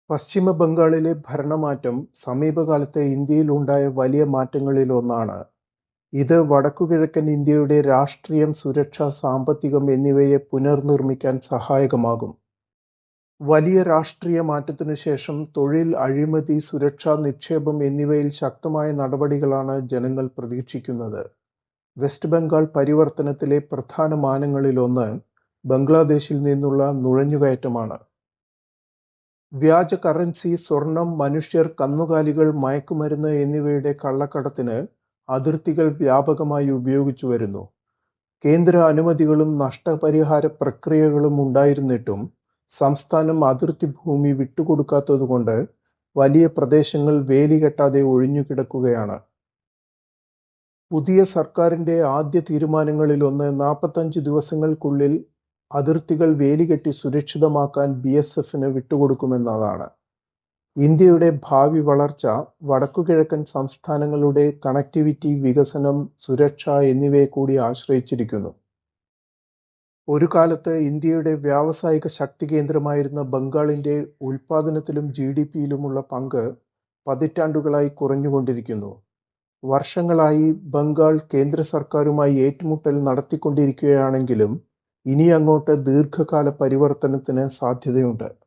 പശ്ചിമ ബംഗാളിലെ ഭരണമാറ്റം സമീപകാലത്തെ ഇന്ത്യയിലുണ്ടായ വലിയ മാറ്റങ്ങളിലൊന്നാണ്. ഇത് വടക്കുകിഴക്കൻ ഇന്ത്യയുടെ രാഷ്ട്രീയം, സുരക്ഷ, സാമ്പത്തികം എന്നിവയെ പുനർനിർമ്മിക്കാൻ സഹായകമാകും. വലിയ രാഷ്ട്രീയ മാറ്റത്തിനുശേഷം തൊഴിൽ, അഴിമതി, സുരക്ഷ, നിക്ഷേപം എന്നിവയിൽ ശക്തമായ നടപടികളാണ് ജനങ്ങൾ പ്രതീക്ഷിക്കുന്നത്. വെസ്റ്റ് ബംഗാൾ പരിവർത്തനത്തിലെ പ്രധാന മാനങ്ങളിലൊന്ന് ബംഗ്ലാദേശിൽ നിന്നുള്ള നുഴഞ്ഞുകയറ്റമാണ്. വ്യാജ കറൻസി, സ്വർണം, മനുഷ്യർ, കന്നുകാലികൾ, മയക്കുമരുന്ന് എന്നിവയുടെ കള്ളക്കടത്തിന് അതിർത്തികൾ വ്യാപകമായി ഉപയോഗിച്ചു വരുന്നു. കേന്ദ്ര അനുമതികളും നഷ്ടപരിഹാര പ്രക്രിയകളും ഉണ്ടായിരുന്നിട്ടും സംസ്ഥാനം അതിർത്തി ഭൂമി വിട്ടുകൊടുക്കാത്തതുകൊണ്ട് വലിയ പ്രദേശങ്ങൾ വേലികെട്ടാതെ ഒഴിഞ്ഞുകിടക്കുകയാണ്. പുതിയ സർക്കാരിന്റെ ആദ്യ തീരുമാനങ്ങളിലൊന്ന് 45 ദിവസങ്ങൾക്കുള്ളിൽ അതിർത്തികൾ വേലികെട്ടി സുരക്ഷിതമാക്കാൻ BSFന് വിട്ടുകൊടുക്കുമെന്നതാണ്. ഇന്ത്യയുടെ ഭാവി വളർച്ച വടക്കുകിഴക്കൻ സംസ്ഥാനങ്ങളുടെ കണക്ടിവിറ്റി, വികസനം, സുരക്ഷ എന്നിവയെ കൂടി ആശ്രയിച്ചിരിക്കുന്നു. ഒരു കാലത്ത് ഇന്ത്യയുടെ വ്യാവസായിക ശക്തി കേന്ദ്രമായിരുന്ന ബംഗാളിന്റെ ഉൽപ്പാദനത്തിലും GDPയിലുമുള്ള പങ്ക് പതിറ്റാണ്ടുകളായി കുറഞ്ഞുകൊണ്ടിരിക്കുന്നു. വർഷങ്ങളായി ബംഗാൾ കേന്ദ്ര സർക്കാരുമായി ഏറ്റുമുട്ടൽ നടത്തിക്കൊണ്ടിരിക്കുകയാണെങ്കിലും ഇനി അങ്ങോട്ട് ദീർഘകാല പരിവർത്തനത്തിന് സാധ്യതയുണ്ട്.